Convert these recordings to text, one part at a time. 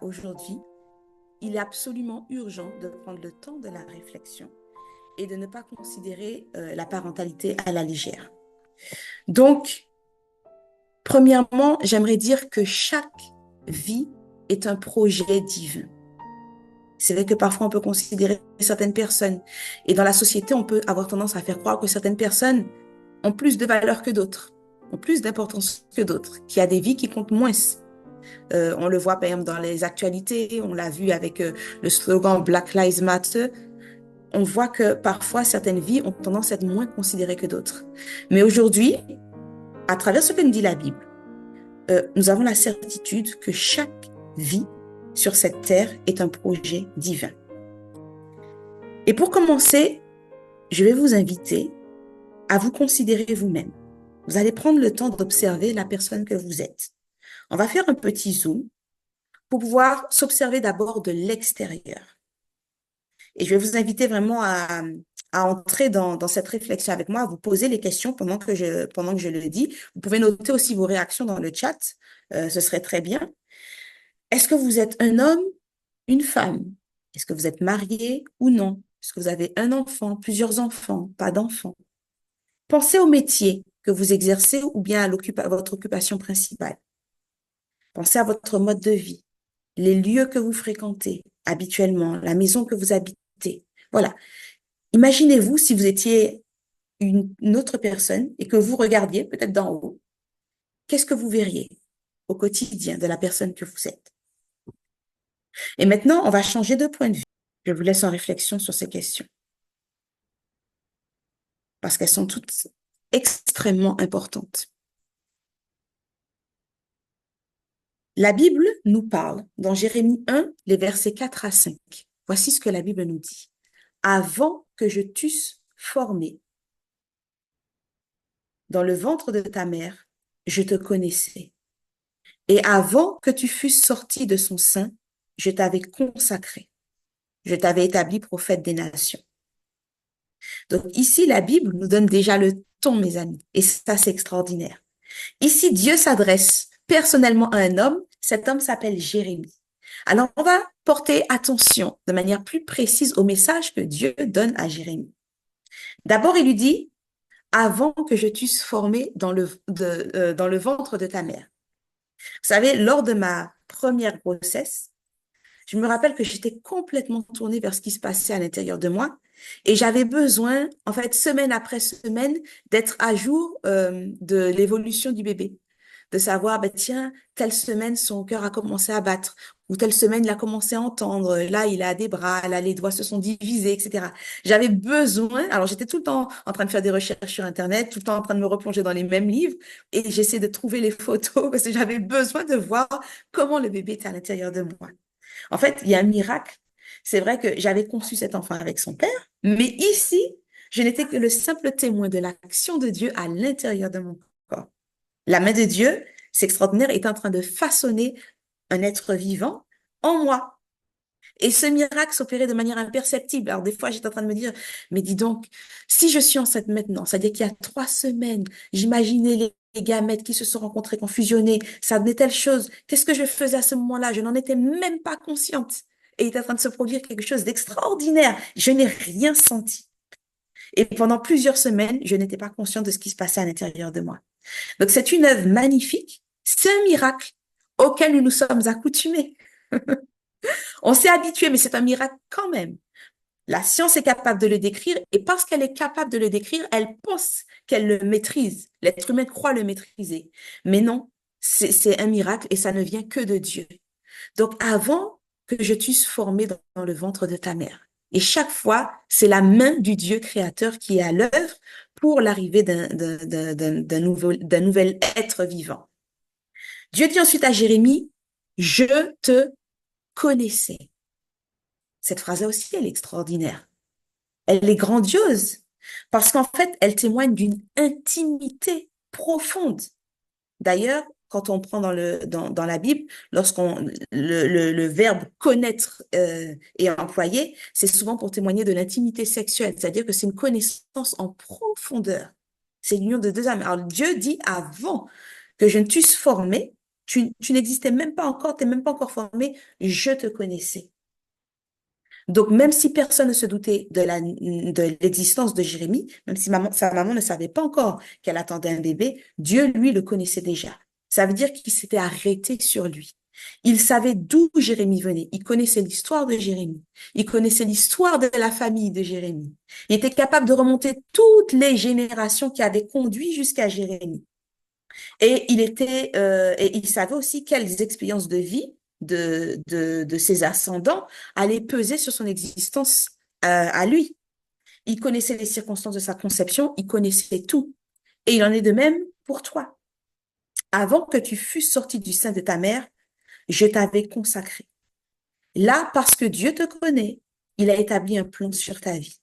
aujourd'hui, il est absolument urgent de prendre le temps de la réflexion et de ne pas considérer la parentalité à la légère. Donc, premièrement, j'aimerais dire que chaque vie est un projet divin. C'est vrai que parfois on peut considérer certaines personnes et dans la société, on peut avoir tendance à faire croire que certaines personnes ont plus de valeur que d'autres, ont plus d'importance que d'autres, qu'il y a des vies qui comptent moins. On le voit par exemple dans les actualités, on l'a vu avec le slogan Black Lives Matter. On voit que parfois certaines vies ont tendance à être moins considérées que d'autres. Mais aujourd'hui, à travers ce que nous dit la Bible, nous avons la certitude que chaque vie sur cette terre est un projet divin. Et pour commencer, je vais vous inviter à vous considérer vous-même. Vous allez prendre le temps d'observer la personne que vous êtes. On va faire un petit zoom pour pouvoir s'observer d'abord de l'extérieur. Et je vais vous inviter vraiment à entrer dans cette réflexion avec moi, à vous poser les questions pendant que je le dis. Vous pouvez noter aussi vos réactions dans le chat, ce serait très bien. Est-ce que vous êtes un homme, une femme? Est-ce que vous êtes marié ou non? Est-ce que vous avez un enfant, plusieurs enfants, pas d'enfants? Pensez au métier que vous exercez ou bien à votre occupation principale. Pensez à votre mode de vie, les lieux que vous fréquentez habituellement, la maison que vous habitez. Voilà. Imaginez-vous si vous étiez une autre personne et que vous regardiez peut-être d'en haut. Qu'est-ce que vous verriez au quotidien de la personne que vous êtes? Et maintenant, on va changer de point de vue. Je vous laisse en réflexion sur ces questions parce qu'elles sont toutes extrêmement importantes. La Bible nous parle dans Jérémie 1, les versets 4 à 5. Voici ce que la Bible nous dit. Avant que je t'eusse formé dans le ventre de ta mère, je te connaissais. Et avant que tu fusses sorti de son sein, je t'avais consacré. Je t'avais établi prophète des nations. Donc ici, la Bible nous donne déjà le ton, mes amis. Et ça, c'est extraordinaire. Ici, Dieu s'adresse personnellement à un homme. Cet homme s'appelle Jérémie. Alors, on va porter attention de manière plus précise au message que Dieu donne à Jérémie. D'abord, il lui dit, avant que je t'eusse formé dans le ventre de ta mère. Vous savez, lors de ma première grossesse, je me rappelle que j'étais complètement tournée vers ce qui se passait à l'intérieur de moi et j'avais besoin, en fait, semaine après semaine, d'être à jour de l'évolution du bébé, de savoir, ben, tiens, telle semaine, son cœur a commencé à battre, ou telle semaine, il a commencé à entendre, là, il a des bras, là, les doigts se sont divisés, etc. J'avais besoin, alors j'étais tout le temps en train de faire des recherches sur Internet, tout le temps en train de me replonger dans les mêmes livres, et j'essaie de trouver les photos parce que j'avais besoin de voir comment le bébé était à l'intérieur de moi. En fait, il y a un miracle. C'est vrai que j'avais conçu cet enfant avec son père, mais ici, je n'étais que le simple témoin de l'action de Dieu à l'intérieur de mon corps. La main de Dieu, c'est extraordinaire, est en train de façonner un être vivant en moi. Et ce miracle s'opérait de manière imperceptible. Alors des fois, j'étais en train de me dire, mais dis donc, si je suis enceinte maintenant, c'est-à-dire qu'il y a 3 semaines, j'imaginais les gamètes qui se sont rencontrés, qui ont fusionné, ça donnait telle chose. Qu'est-ce que je faisais à ce moment-là? Je n'en étais même pas consciente. Et il est en train de se produire quelque chose d'extraordinaire. Je n'ai rien senti. Et pendant plusieurs semaines, je n'étais pas consciente de ce qui se passait à l'intérieur de moi. Donc c'est une œuvre magnifique. C'est un miracle auquel nous nous sommes accoutumés. On s'est habitué, mais c'est un miracle quand même. La science est capable de le décrire et parce qu'elle est capable de le décrire, elle pense qu'elle le maîtrise. L'être humain croit le maîtriser. Mais non, c'est un miracle et ça ne vient que de Dieu. Donc avant que je t'eusse formé dans le ventre de ta mère. Et chaque fois, c'est la main du Dieu créateur qui est à l'œuvre pour l'arrivée d'un nouvel être vivant. Dieu dit ensuite à Jérémie, je te connaissais. Cette phrase-là aussi, elle est extraordinaire. Elle est grandiose parce qu'en fait, elle témoigne d'une intimité profonde. D'ailleurs, quand on prend dans la Bible, le verbe connaître est employé, c'est souvent pour témoigner de l'intimité sexuelle, c'est-à-dire que c'est une connaissance en profondeur. C'est l'union de deux âmes. Alors Dieu dit avant que je ne t'eusse formé, Tu n'existais même pas encore, tu n'es même pas encore formé, je te connaissais. Donc, même si personne ne se doutait de l'existence de Jérémie, même si sa maman ne savait pas encore qu'elle attendait un bébé, Dieu, lui, le connaissait déjà. Ça veut dire qu'il s'était arrêté sur lui. Il savait d'où Jérémie venait. Il connaissait l'histoire de Jérémie. Il connaissait l'histoire de la famille de Jérémie. Il était capable de remonter toutes les générations qui avaient conduit jusqu'à Jérémie. Et il savait aussi quelles expériences de vie de ses ascendants allaient peser sur son existence à lui. Il connaissait les circonstances de sa conception, il connaissait tout. Et il en est de même pour toi. Avant que tu fusses sorti du sein de ta mère, je t'avais consacré. Là, parce que Dieu te connaît, il a établi un plan sur ta vie.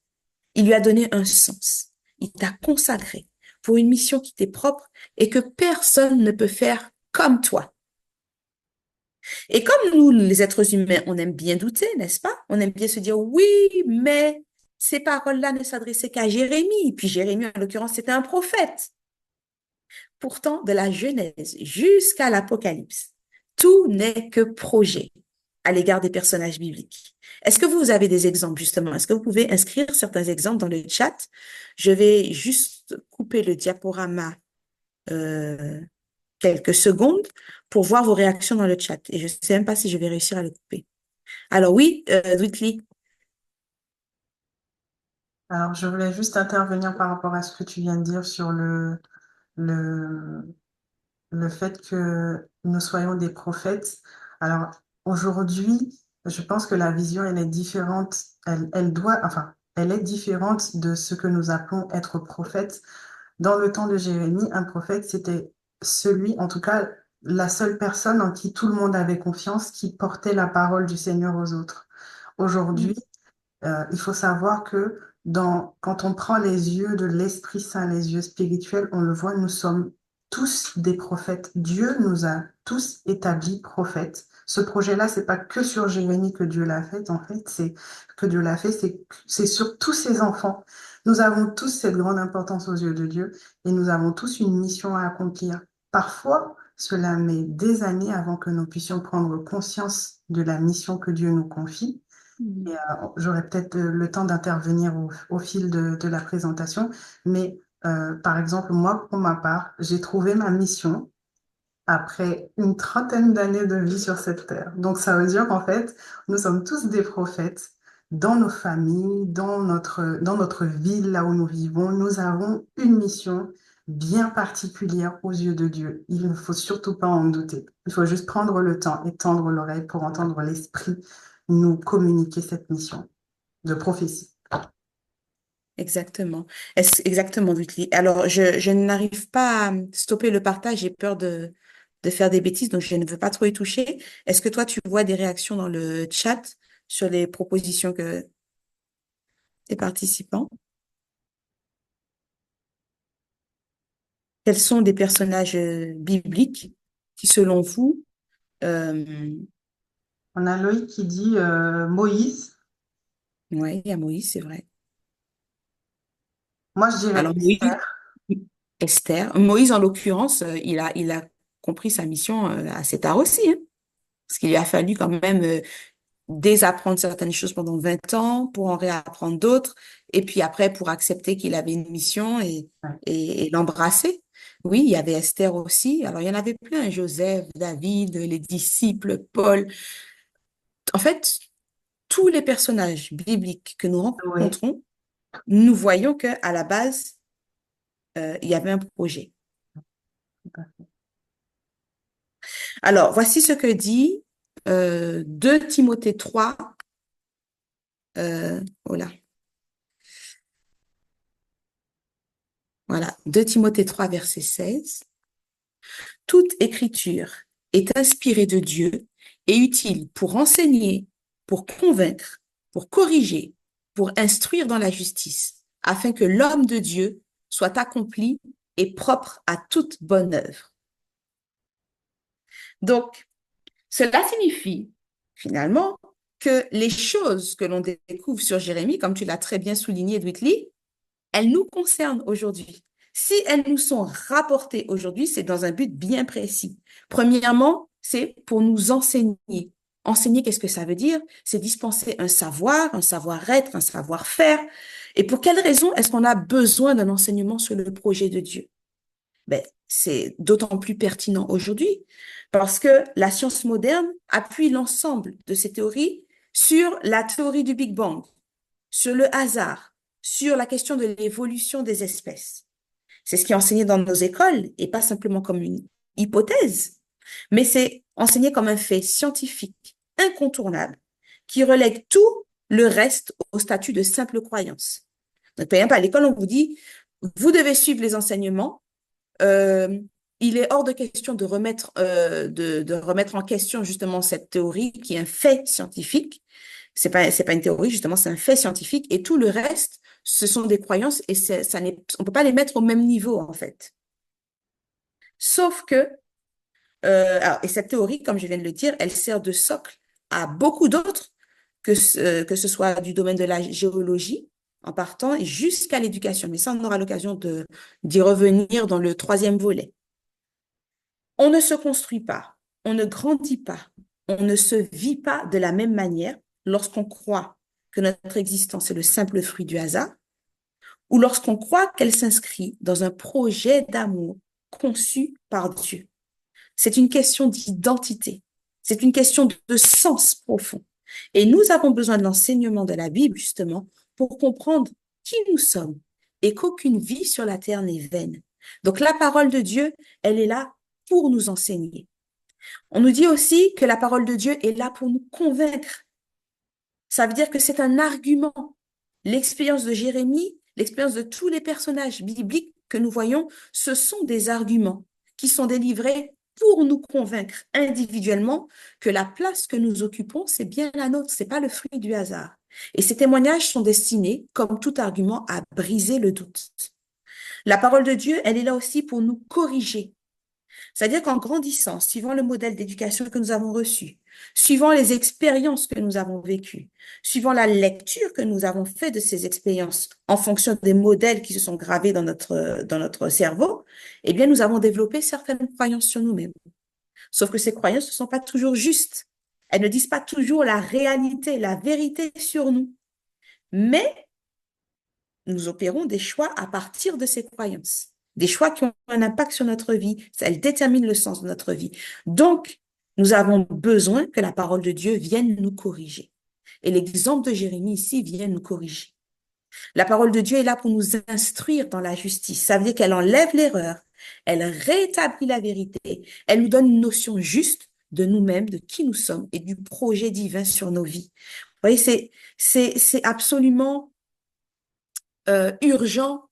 Il lui a donné un sens. Il t'a consacré pour une mission qui t'est propre et que personne ne peut faire comme toi. Et comme nous, les êtres humains, on aime bien douter, n'est-ce pas? On aime bien se dire, oui, mais ces paroles-là ne s'adressaient qu'à Jérémie. Puis Jérémie, en l'occurrence, c'était un prophète. Pourtant, de la Genèse jusqu'à l'Apocalypse, tout n'est que projet à l'égard des personnages bibliques. Est-ce que vous avez des exemples, justement? Est-ce que vous pouvez inscrire certains exemples dans le chat? Je vais juste couper le diaporama euh, quelques secondes pour voir vos réactions dans le chat. Et je ne sais même pas si je vais réussir à le couper. Alors oui, Whitley. Alors, je voulais juste intervenir par rapport à ce que tu viens de dire sur le, le fait que nous soyons des prophètes. Alors, aujourd'hui, je pense que la vision, elle est différente. Elle est différente de ce que nous appelons être prophète. Dans le temps de Jérémie, un prophète, c'était celui, en tout cas, la seule personne en qui tout le monde avait confiance, qui portait la parole du Seigneur aux autres. Aujourd'hui, il faut savoir que quand on prend les yeux de l'Esprit Saint, les yeux spirituels, on le voit, nous sommes tous des prophètes. Dieu nous a tous établis prophètes. Ce projet-là, c'est pas que sur Jérémie que Dieu l'a fait, en fait, c'est sur tous ses enfants. Nous avons tous cette grande importance aux yeux de Dieu et nous avons tous une mission à accomplir. Parfois, cela met des années avant que nous puissions prendre conscience de la mission que Dieu nous confie. Et, Mhm. j'aurai peut-être le temps d'intervenir au fil de la présentation, mais par exemple, moi, pour ma part, j'ai trouvé ma mission après une trentaine d'années de vie sur cette terre. Donc, ça veut dire qu'en fait, nous sommes tous des prophètes dans nos familles, dans notre ville, là où nous vivons. Nous avons une mission bien particulière aux yeux de Dieu. Il ne faut surtout pas en douter. Il faut juste prendre le temps et tendre l'oreille pour entendre l'Esprit nous communiquer cette mission de prophétie. Exactement. Exactement, Whitley. Alors, je n'arrive pas à stopper le partage. J'ai peur de faire des bêtises, donc je ne veux pas trop y toucher. Est-ce que toi, tu vois des réactions dans le chat sur les propositions que des participants? Quels sont des personnages bibliques qui, selon vous, euh, On a Loïc qui dit Moïse. ouais, il y a Moïse, c'est vrai. Moi, je dirais Alors, Moïse, Esther. Esther. Moïse, en l'occurrence, il a compris sa mission assez tard aussi, hein, parce qu'il lui a fallu quand même désapprendre certaines choses pendant 20 ans pour en réapprendre d'autres, et puis après pour accepter qu'il avait une mission Ouais. et l'embrasser. Oui, il y avait Esther aussi. Alors, il y en avait plein, Joseph, David, les disciples, Paul. En fait, tous les personnages bibliques que nous Oui. rencontrons, nous voyons que à la base, il y avait un projet. Alors, voici ce que dit 2 Timothée 3. Oh là, voilà, 2 Timothée 3, verset 16. Toute écriture est inspirée de Dieu et utile pour enseigner, pour convaincre, pour corriger, pour instruire dans la justice, afin que l'homme de Dieu soit accompli et propre à toute bonne œuvre. Donc, cela signifie finalement que les choses que l'on découvre sur Jérémie, comme tu l'as très bien souligné, Whitley, elles nous concernent aujourd'hui. Si elles nous sont rapportées aujourd'hui, c'est dans un but bien précis. Premièrement, c'est pour nous enseigner. Enseigner, qu'est-ce que ça veut dire? C'est dispenser un savoir-être, un savoir-faire. Et pour quelle raison est-ce qu'on a besoin d'un enseignement sur le projet de Dieu? Ben, c'est d'autant plus pertinent aujourd'hui parce que la science moderne appuie l'ensemble de ces théories sur la théorie du Big Bang, sur le hasard, sur la question de l'évolution des espèces. C'est ce qui est enseigné dans nos écoles et pas simplement comme une hypothèse, mais c'est enseigné comme un fait scientifique incontournable qui relègue tout le reste au statut de simple croyance. Donc, par exemple, à l'école, on vous dit, vous devez suivre les enseignements. Euh, il est hors de question de remettre en question justement cette théorie qui est un fait scientifique. C'est pas une théorie, justement, c'est un fait scientifique. Et tout le reste, ce sont des croyances et on peut pas les mettre au même niveau, en fait. Sauf que, et cette théorie, comme je viens de le dire, elle sert de socle à beaucoup d'autres, que ce soit du domaine de la géologie, en partant jusqu'à l'éducation. Mais ça, on aura l'occasion d'y revenir dans le troisième volet. On ne se construit pas, on ne grandit pas, on ne se vit pas de la même manière lorsqu'on croit que notre existence est le simple fruit du hasard ou lorsqu'on croit qu'elle s'inscrit dans un projet d'amour conçu par Dieu. C'est une question d'identité, c'est une question de sens profond. Et nous avons besoin de l'enseignement de la Bible, justement, pour comprendre qui nous sommes et qu'aucune vie sur la terre n'est vaine. Donc la parole de Dieu, elle est là pour nous enseigner. On nous dit aussi que la parole de Dieu est là pour nous convaincre. Ça veut dire que c'est un argument. L'expérience de Jérémie, l'expérience de tous les personnages bibliques que nous voyons, ce sont des arguments qui sont délivrés pour nous convaincre individuellement que la place que nous occupons, c'est bien la nôtre, c'est pas le fruit du hasard. Et ces témoignages sont destinés, comme tout argument, à briser le doute. La parole de Dieu, elle est là aussi pour nous corriger. C'est-à-dire qu'en grandissant, suivant le modèle d'éducation que nous avons reçu, suivant les expériences que nous avons vécues, suivant la lecture que nous avons fait de ces expériences en fonction des modèles qui se sont gravés dans notre cerveau, eh bien, nous avons développé certaines croyances sur nous-mêmes. Sauf que ces croyances ne sont pas toujours justes. Elles ne disent pas toujours la réalité, la vérité sur nous. Mais nous opérons des choix à partir de ces croyances. Des choix qui ont un impact sur notre vie. Elles déterminent le sens de notre vie. Donc, nous avons besoin que la parole de Dieu vienne nous corriger. Et l'exemple de Jérémie ici vient nous corriger. La parole de Dieu est là pour nous instruire dans la justice. Ça veut dire qu'elle enlève l'erreur, elle rétablit la vérité, elle nous donne une notion juste de nous-mêmes, de qui nous sommes et du projet divin sur nos vies. Vous voyez, c'est absolument urgent,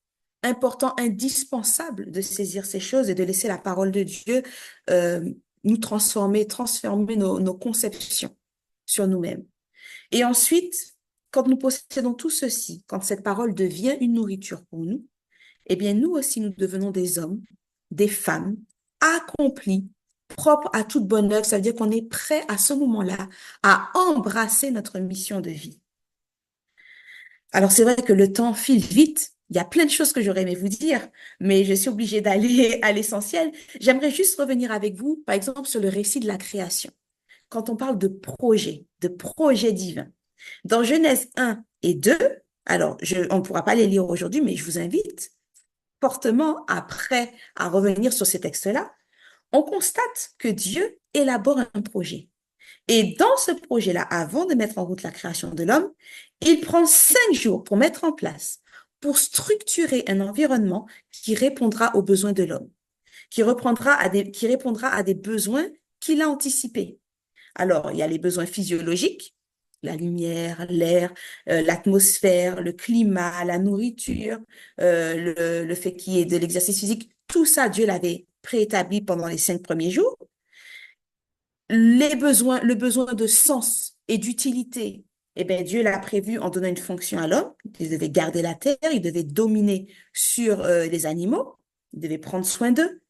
important, indispensable de saisir ces choses et de laisser la parole de Dieu euh, nous transformer nos conceptions sur nous-mêmes. Et ensuite, quand nous possédons tout ceci, quand cette parole devient une nourriture pour nous, eh bien, nous aussi, nous devenons des hommes, des femmes accomplis, propres à toute bonne œuvre. Ça veut dire qu'on est prêt à ce moment-là à embrasser notre mission de vie. Alors, c'est vrai que le temps file vite. Il y a plein de choses que j'aurais aimé vous dire, mais je suis obligée d'aller à l'essentiel. J'aimerais juste revenir avec vous, par exemple, sur le récit de la création. Quand on parle de projet divin. Dans Genèse 1 et 2, alors on ne pourra pas les lire aujourd'hui, mais je vous invite fortement après à revenir sur ces textes-là. On constate que Dieu élabore un projet. Et dans ce projet-là, avant de mettre en route la création de l'homme, il prend 5 jours pour mettre en place, pour structurer un environnement qui répondra aux besoins de l'homme, qui répondra à des besoins qu'il a anticipés. Alors, il y a les besoins physiologiques, la lumière, l'air, l'atmosphère, le climat, la nourriture, le fait qu'il y ait de l'exercice physique. Tout ça, Dieu l'avait préétabli pendant les 5 premiers jours. Le besoin de sens et d'utilité, eh bien, Dieu l'a prévu en donnant une fonction à l'homme. Il devait garder la terre, il devait dominer sur les animaux, il devait prendre soin d'eux.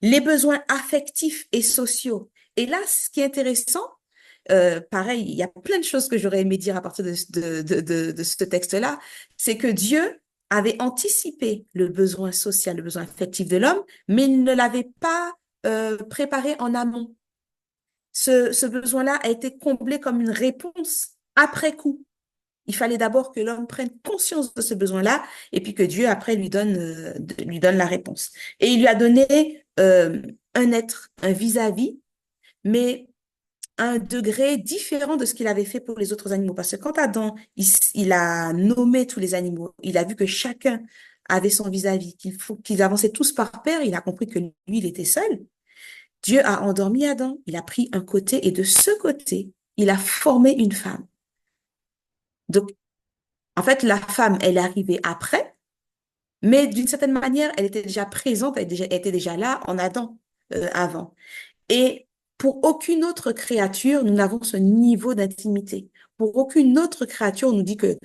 Les besoins affectifs et sociaux. Et là, ce qui est intéressant, pareil, il y a plein de choses que j'aurais aimé dire à partir de ce texte-là, c'est que Dieu avait anticipé le besoin social, le besoin affectif de l'homme, mais il ne l'avait pas préparé en amont. Ce besoin-là a été comblé comme une réponse après coup. Il fallait d'abord que l'homme prenne conscience de ce besoin-là et puis que Dieu, après, lui donne la réponse. Et il lui a donné un être, un vis-à-vis, mais à un degré différent de ce qu'il avait fait pour les autres animaux. Parce que quand Adam, il a nommé tous les animaux, il a vu que chacun avait son vis-à-vis, qu'ils avançaient tous par paire, il a compris que lui, il était seul. Dieu a endormi Adam, il a pris un côté et de ce côté, il a formé une femme. Donc, en fait, la femme, elle est arrivée après, mais d'une certaine manière, elle était déjà présente, elle était déjà là en Adam avant. Et pour aucune autre créature, nous n'avons ce niveau d'intimité. Pour aucune autre créature, on nous dit que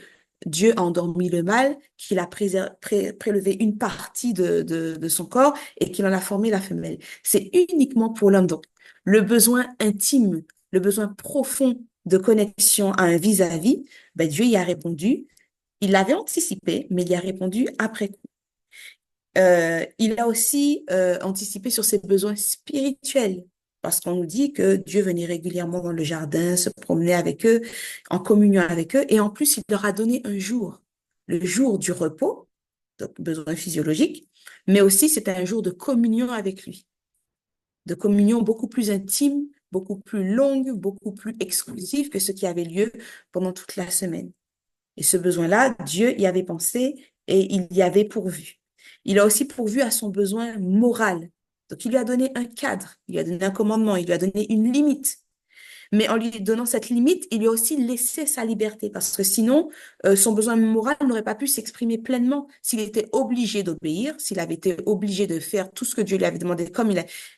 Dieu a endormi le mâle, qu'il a prélevé une partie de son corps et qu'il en a formé la femelle. C'est uniquement pour l'homme. Donc, le besoin intime, le besoin profond de connexion à un vis-à-vis, ben, Dieu y a répondu. Il l'avait anticipé, mais il y a répondu après coup. Il a aussi anticipé sur ses besoins spirituels, parce qu'on nous dit que Dieu venait régulièrement dans le jardin, se promenait avec eux, en communion avec eux, et en plus, il leur a donné un jour, le jour du repos, donc besoin physiologique, mais aussi c'était un jour de communion avec lui, de communion beaucoup plus intime, beaucoup plus longue, beaucoup plus exclusive que ce qui avait lieu pendant toute la semaine. Et ce besoin-là, Dieu y avait pensé et il y avait pourvu. Il a aussi pourvu à son besoin moral. Donc, il lui a donné un cadre, il lui a donné un commandement, il lui a donné une limite. Mais en lui donnant cette limite, il lui a aussi laissé sa liberté, parce que sinon, son besoin moral n'aurait pas pu s'exprimer pleinement s'il était obligé d'obéir, s'il avait été obligé de faire tout ce que Dieu lui avait demandé,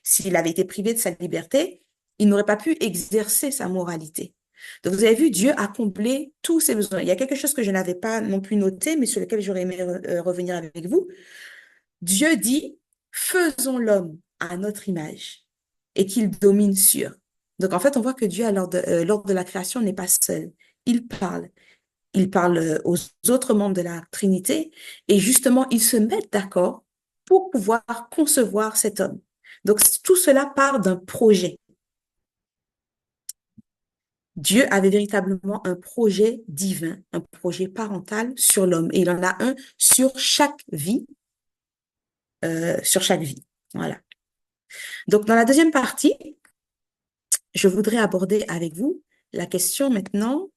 s'il avait été privé de sa liberté, il n'aurait pas pu exercer sa moralité. Donc, vous avez vu, Dieu a comblé tous ses besoins. Il y a quelque chose que je n'avais pas non plus noté, mais sur lequel j'aurais aimé revenir avec vous. Dieu dit, faisons l'homme à notre image et qu'il domine sur. Donc, en fait, on voit que Dieu, lors de la création, n'est pas seul. Il parle. Il parle aux autres membres de la Trinité et justement, ils se mettent d'accord pour pouvoir concevoir cet homme. Donc, tout cela part d'un projet. Dieu avait véritablement un projet divin, un projet parental sur l'homme. Et il en a un sur chaque vie. Voilà. Donc, dans la deuxième partie, je voudrais aborder avec vous la question maintenant,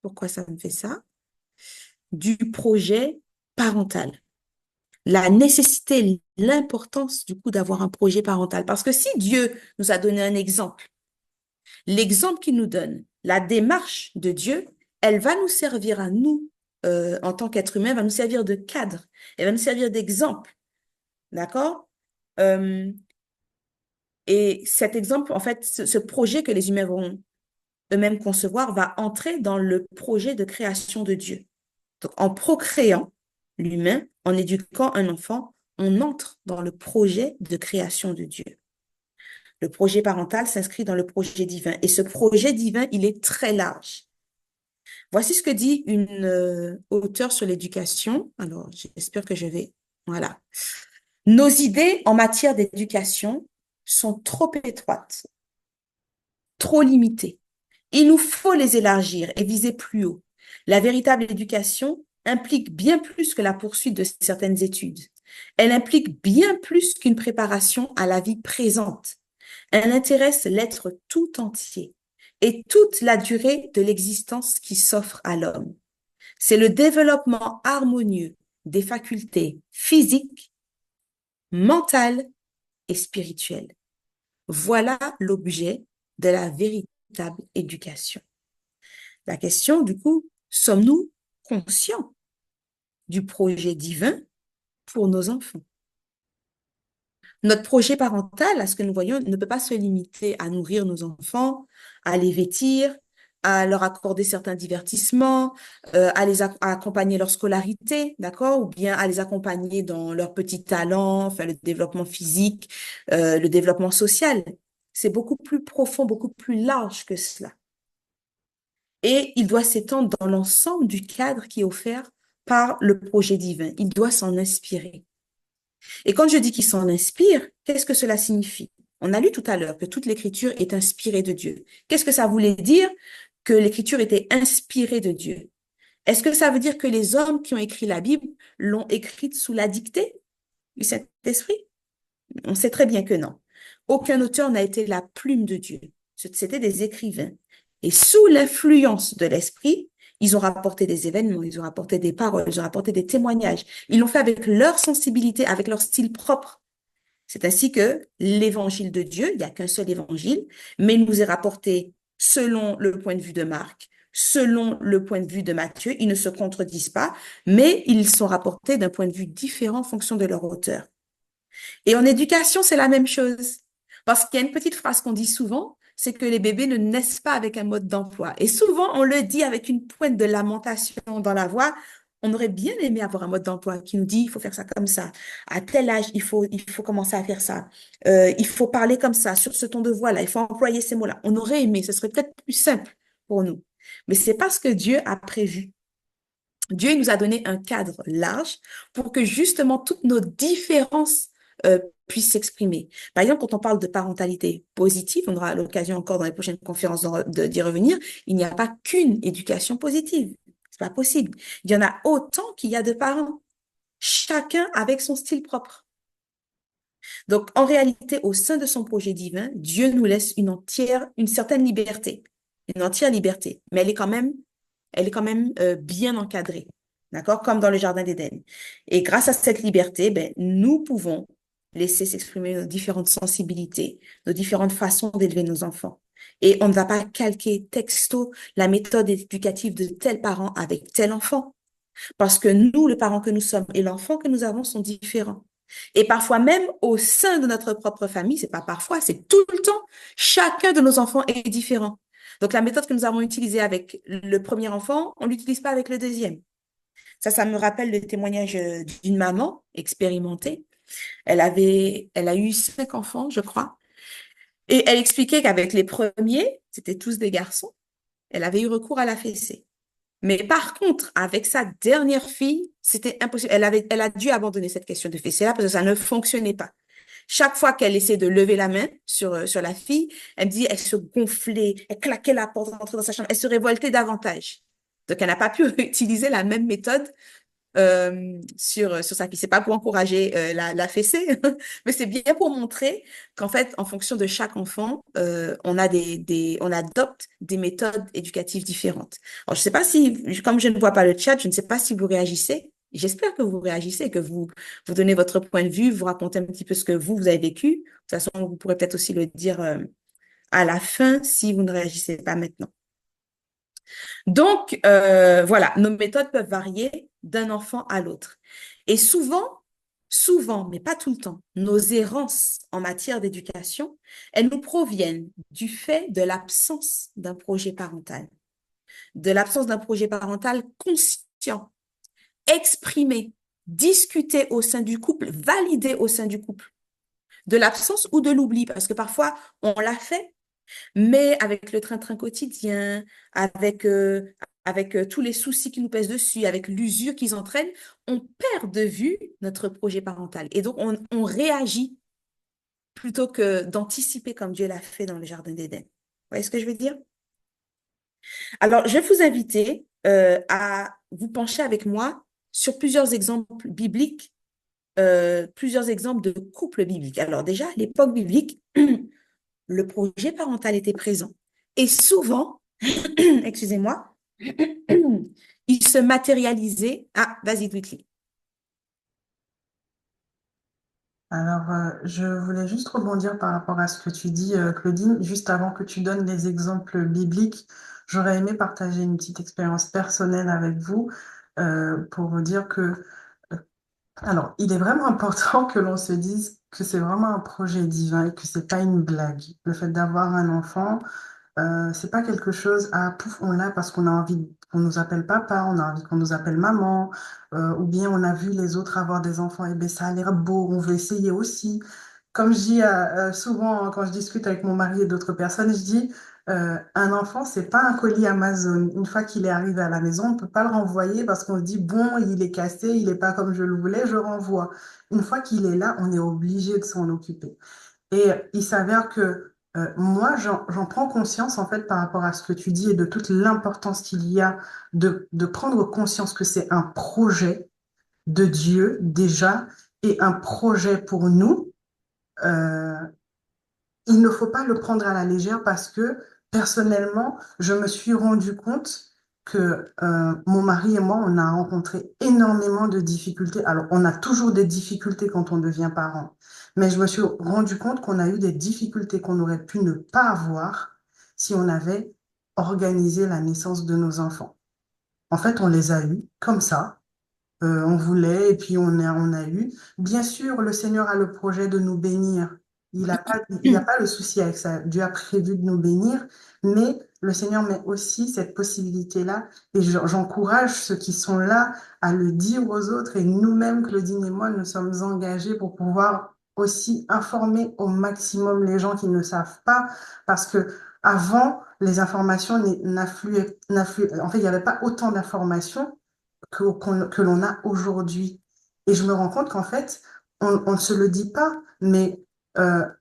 pourquoi ça me fait ça, du projet parental. La nécessité, l'importance du coup d'avoir un projet parental. Parce que si Dieu nous a donné un exemple, l'exemple qu'il nous donne, la démarche de Dieu, elle va nous servir à nous, en tant qu'être humain, va nous servir de cadre, elle va nous servir d'exemple. D'accord? Euh, et cet exemple, en fait, ce projet que les humains vont eux-mêmes concevoir va entrer dans le projet de création de Dieu. Donc, en procréant l'humain, en éduquant un enfant, on entre dans le projet de création de Dieu. Le projet parental s'inscrit dans le projet divin. Et ce projet divin, il est très large. Voici ce que dit une auteure sur l'éducation. Alors, j'espère que je vais... Voilà. Nos idées en matière d'éducation sont trop étroites, trop limitées. Il nous faut les élargir et viser plus haut. La véritable éducation implique bien plus que la poursuite de certaines études. Elle implique bien plus qu'une préparation à la vie présente. Elle intéresse l'être tout entier et toute la durée de l'existence qui s'offre à l'homme. C'est le développement harmonieux des facultés physiques, mentales et spirituelles. Voilà l'objet de la véritable éducation. La question, du coup, sommes-nous conscients du projet divin pour nos enfants? Notre projet parental, à ce que nous voyons, ne peut pas se limiter à nourrir nos enfants, à les vêtir, à leur accorder certains divertissements, à accompagner leur scolarité, d'accord, ou bien à les accompagner dans leurs petits talents, enfin le développement physique, le développement social. C'est beaucoup plus profond, beaucoup plus large que cela. Et il doit s'étendre dans l'ensemble du cadre qui est offert par le projet divin. Il doit s'en inspirer. Et quand je dis qu'il s'en inspire, qu'est-ce que cela signifie? On a lu tout à l'heure que toute l'écriture est inspirée de Dieu. Qu'est-ce que ça voulait dire que l'écriture était inspirée de Dieu? Est-ce que ça veut dire que les hommes qui ont écrit la Bible l'ont écrite sous la dictée du Saint-Esprit? On sait très bien que non. Aucun auteur n'a été la plume de Dieu. C'était des écrivains. Et sous l'influence de l'Esprit, ils ont rapporté des événements, ils ont rapporté des paroles, ils ont rapporté des témoignages. Ils l'ont fait avec leur sensibilité, avec leur style propre. C'est ainsi que l'évangile de Dieu, il n'y a qu'un seul évangile, mais il nous est rapporté selon le point de vue de Marc, selon le point de vue de Matthieu. Ils ne se contredisent pas, mais ils sont rapportés d'un point de vue différent en fonction de leur auteur. Et en éducation, c'est la même chose. Parce qu'il y a une petite phrase qu'on dit souvent, c'est que les bébés ne naissent pas avec un mode d'emploi. Et souvent, on le dit avec une pointe de lamentation dans la voix. On aurait bien aimé avoir un mode d'emploi qui nous dit, il faut faire ça comme ça. À tel âge, il faut commencer à faire ça. Il faut parler comme ça, sur ce ton de voix-là. Il faut employer ces mots-là. On aurait aimé, ce serait peut-être plus simple pour nous. Mais c'est pas ce que Dieu a prévu. Dieu il nous a donné un cadre large pour que justement toutes nos différences puissent s'exprimer. Par exemple, quand on parle de parentalité positive, on aura l'occasion encore dans les prochaines conférences d'y revenir, il n'y a pas qu'une éducation positive. C'est pas possible. Il y en a autant qu'il y a de parents, chacun avec son style propre. Donc, en réalité, au sein de son projet divin, Dieu nous laisse une certaine liberté, une entière liberté, mais elle est quand même bien encadrée, d'accord, comme dans le Jardin d'Éden. Et grâce à cette liberté, ben, nous pouvons laisser s'exprimer nos différentes sensibilités, nos différentes façons d'élever nos enfants. Et on ne va pas calquer texto la méthode éducative de tel parent avec tel enfant, parce que nous, le parent que nous sommes et l'enfant que nous avons sont différents. Et parfois même au sein de notre propre famille, c'est pas parfois, c'est tout le temps, chacun de nos enfants est différent. Donc la méthode que nous avons utilisée avec le premier enfant, on l'utilise pas avec le deuxième. Ça me rappelle le témoignage d'une maman expérimentée. Elle a eu 5 enfants, je crois. Et elle expliquait qu'avec les premiers, c'était tous des garçons, elle avait eu recours à la fessée. Mais par contre, avec sa dernière fille, c'était impossible. Elle a dû abandonner cette question de fessée-là parce que ça ne fonctionnait pas. Chaque fois qu'elle essayait de lever la main sur la fille, elle me dit, elle se gonflait, elle claquait la porte, rentrait dans sa chambre, elle se révoltait davantage. Donc, elle n'a pas pu utiliser la même méthode sur sa fille. C'est pas pour encourager la fessée, mais c'est bien pour montrer qu'en fait, en fonction de chaque enfant, on adopte des méthodes éducatives différentes. Alors, je sais pas si, comme je ne vois pas le chat, je ne sais pas si vous réagissez. J'espère que vous réagissez, que vous donnez votre point de vue, vous racontez un petit peu ce que vous avez vécu. De toute façon, vous pourrez peut-être aussi le dire à la fin si vous ne réagissez pas maintenant. Donc, voilà, nos méthodes peuvent varier d'un enfant à l'autre. Et souvent, mais pas tout le temps, nos errances en matière d'éducation, elles nous proviennent du fait de l'absence d'un projet parental, de l'absence d'un projet parental conscient, exprimé, discuté au sein du couple, validé au sein du couple, de l'absence ou de l'oubli, parce que parfois, on l'a fait, mais avec le train-train quotidien, avec tous les soucis qui nous pèsent dessus, avec l'usure qu'ils entraînent, on perd de vue notre projet parental. Et donc, on réagit plutôt que d'anticiper comme Dieu l'a fait dans le Jardin d'Éden. Vous voyez ce que je veux dire? Alors, je vais vous inviter à vous pencher avec moi sur plusieurs exemples bibliques, plusieurs exemples de couples bibliques. Alors déjà, à l'époque biblique, le projet parental était présent. Et souvent, excusez-moi, il se matérialisait. Ah, vas-y, Dwitly. Alors, je voulais juste rebondir par rapport à ce que tu dis, Claudine. Juste avant que tu donnes les exemples bibliques, j'aurais aimé partager une petite expérience personnelle avec vous pour vous dire que, euh, alors, il est vraiment important que l'on se dise que c'est vraiment un projet divin et que c'est pas une blague. Le fait d'avoir un enfant, c'est pas quelque chose, ah, pouf, on l'a parce qu'on a envie qu'on nous appelle papa, on a envie qu'on nous appelle maman, ou bien on a vu les autres avoir des enfants, et bien ça a l'air beau, on veut essayer aussi. Comme je dis souvent quand je discute avec mon mari et d'autres personnes, je dis, Un enfant, c'est pas un colis Amazon. Une fois qu'il est arrivé à la maison, on ne peut pas le renvoyer parce qu'on se dit, bon, il est cassé, il n'est pas comme je le voulais, je renvoie. Une fois qu'il est là, on est obligé de s'en occuper. Et il s'avère que moi, j'en prends conscience en fait par rapport à ce que tu dis et de toute l'importance qu'il y a de prendre conscience que c'est un projet de Dieu déjà et un projet pour nous. Euh, il ne faut pas le prendre à la légère parce que personnellement, je me suis rendu compte que mon mari et moi, on a rencontré énormément de difficultés. Alors, on a toujours des difficultés quand on devient parent, mais je me suis rendu compte qu'on a eu des difficultés qu'on aurait pu ne pas avoir si on avait organisé la naissance de nos enfants. En fait, on les a eus comme ça. On voulait et puis on a eu. Bien sûr, le Seigneur a le projet de nous bénir. Il y a pas le souci avec ça. Dieu a prévu de nous bénir, mais le Seigneur met aussi cette possibilité-là. Et j'encourage ceux qui sont là à le dire aux autres. Et nous-mêmes, Claudine et moi, nous sommes engagés pour pouvoir aussi informer au maximum les gens qui ne savent pas, parce que avant, les informations en fait, il n'y avait pas autant d'informations que l'on a aujourd'hui. Et je me rends compte qu'en fait, on ne se le dit pas, mais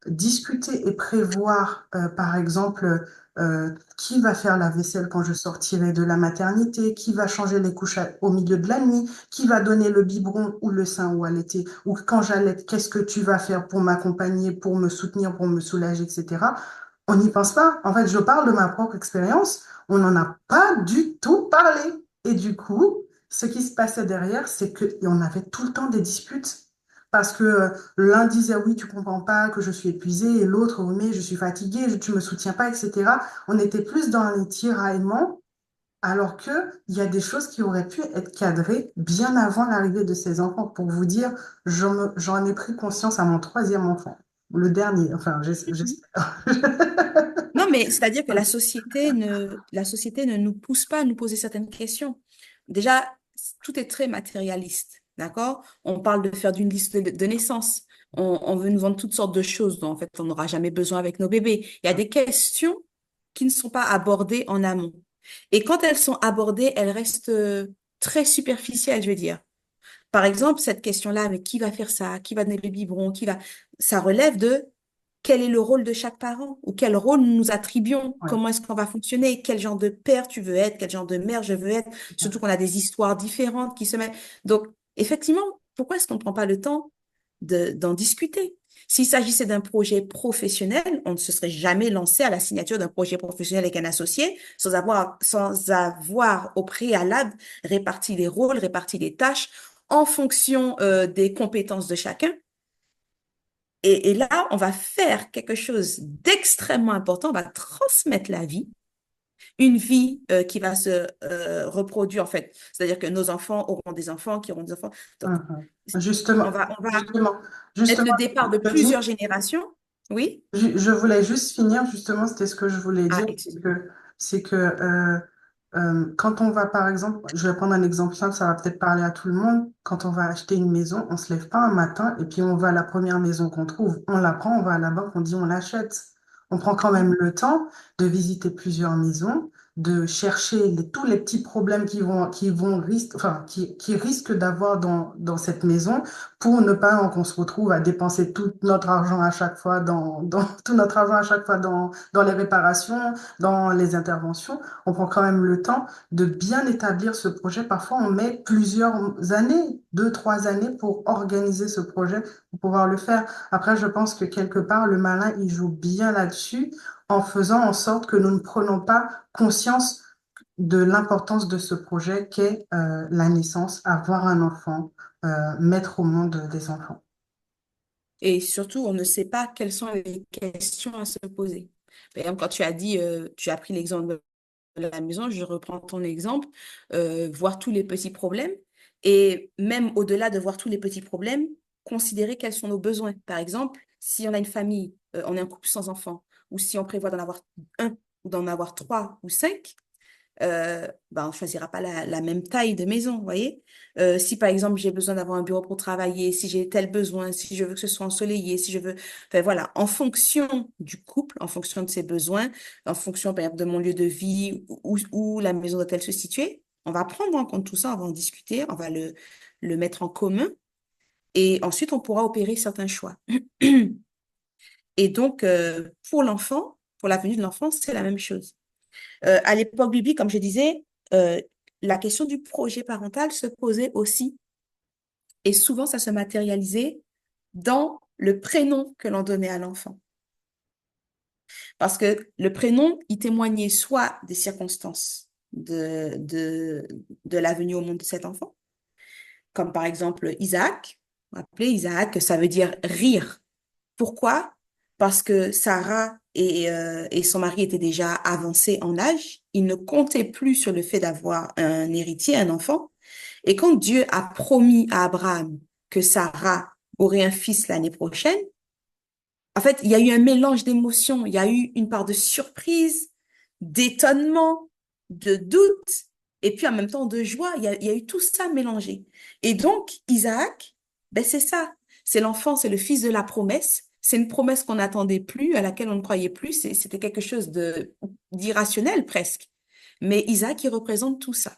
discuter et prévoir, par exemple, qui va faire la vaisselle quand je sortirai de la maternité, qui va changer les couches au milieu de la nuit, qui va donner le biberon ou le sein ou allaiter, ou quand j'allaite, qu'est-ce que tu vas faire pour m'accompagner, pour me soutenir, pour me soulager, etc. On n'y pense pas. En fait, je parle de ma propre expérience. On n'en a pas du tout parlé. Et du coup, ce qui se passait derrière, c'est qu'on avait tout le temps des disputes. Parce que l'un disait oui, tu comprends pas que je suis épuisé, et l'autre, oui, mais je suis fatigué, tu me soutiens pas, etc. On était plus dans les tiraillements, alors que il y a des choses qui auraient pu être cadrées bien avant l'arrivée de ces enfants. Pour vous dire, j'en ai pris conscience à mon troisième enfant, le dernier, enfin, j'espère. Non, mais c'est-à-dire que la société ne nous pousse pas à nous poser certaines questions. Déjà, tout est très matérialiste, d'accord? On parle de faire d'une liste de naissance. On veut nous vendre toutes sortes de choses dont en fait on n'aura jamais besoin avec nos bébés. Il y a des questions qui ne sont pas abordées en amont. Et quand elles sont abordées, elles restent très superficielles, je veux dire. Par exemple, cette question-là, mais qui va faire ça? Qui va donner le biberon? Ça relève de quel est le rôle de chaque parent ou quel rôle nous nous attribuons? Ouais. Comment est-ce qu'on va fonctionner? Quel genre de père tu veux être? Quel genre de mère je veux être? Surtout qu'on a des histoires différentes qui se mettent. Donc, effectivement, pourquoi est-ce qu'on ne prend pas le temps d'en discuter? S'il s'agissait d'un projet professionnel, on ne se serait jamais lancé à la signature d'un projet professionnel avec un associé sans avoir au préalable réparti les rôles, réparti les tâches en fonction des compétences de chacun. Et là, on va faire quelque chose d'extrêmement important. On va transmettre la vie, une vie qui va se reproduire en fait. C'est-à-dire que nos enfants auront des enfants qui auront des enfants. Donc, Mhm. Justement, on va justement, être justement, le départ de Claudine, plusieurs générations. Oui? je voulais juste finir, justement, c'était ce que je voulais Ah, dire, excuse-moi. c'est que quand on va, par exemple, je vais prendre un exemple simple, ça va peut-être parler à tout le monde, quand on va acheter une maison, on se lève pas un matin et puis on va à la première maison qu'on trouve, on la prend, on va à la banque, on dit on l'achète. On prend quand même le temps de visiter plusieurs maisons, de chercher tous les petits problèmes qui risquent d'avoir dans cette maison pour ne pas qu'on se retrouve à dépenser tout notre argent à chaque fois tout notre argent à chaque fois dans les réparations, dans les interventions. On prend quand même le temps de bien établir ce projet. Parfois, on met plusieurs années, 2, 3 années pour organiser ce projet, pour pouvoir le faire. Après, je pense que quelque part, le malin, il joue bien là-dessus en faisant en sorte que nous ne prenons pas conscience de l'importance de ce projet qu'est la naissance, avoir un enfant, mettre au monde des enfants. Et surtout, on ne sait pas quelles sont les questions à se poser. Par exemple, quand tu as dit, tu as pris l'exemple de la maison, je reprends ton exemple, voir tous les petits problèmes et même au-delà de voir tous les petits problèmes, considérer quels sont nos besoins. Par exemple, si on a une famille, on est un couple sans enfants, ou si on prévoit d'en avoir un ou d'en avoir trois ou cinq, ben, on ne choisira pas la même taille de maison, vous voyez? Si par exemple j'ai besoin d'avoir un bureau pour travailler, si j'ai tel besoin, si je veux que ce soit ensoleillé, si je veux, enfin voilà, en fonction du couple, en fonction de ses besoins, en fonction par exemple de mon lieu de vie, où la maison doit-elle se situer, on va prendre en compte tout ça, on va en discuter, on va le mettre en commun et ensuite on pourra opérer certains choix. Et donc, pour l'enfant, pour l'avenir de l'enfant, c'est la même chose. À l'époque biblique, comme je disais, euh, la question du projet parental se posait aussi, et souvent ça se matérialisait dans le prénom que l'on donnait à l'enfant. Parce que le prénom, il témoignait soit des circonstances de la venue au monde de cet enfant, comme par exemple Isaac. On va appeler Isaac, ça veut dire rire. Pourquoi? Parce que Sarah et son mari étaient déjà avancés en âge. Ils ne comptaient plus sur le fait d'avoir un héritier, un enfant. Et quand Dieu a promis à Abraham que Sarah aurait un fils l'année prochaine, en fait, il y a eu un mélange d'émotions. Il y a eu une part de surprise, d'étonnement, de doute, et puis en même temps de joie. Il y a eu tout ça mélangé. Et donc, Isaac, ben c'est ça. C'est l'enfant, c'est le fils de la promesse. C'est une promesse qu'on n'attendait plus, à laquelle on ne croyait plus. C'était quelque chose d'irrationnel presque. Mais Isaac, il représente tout ça.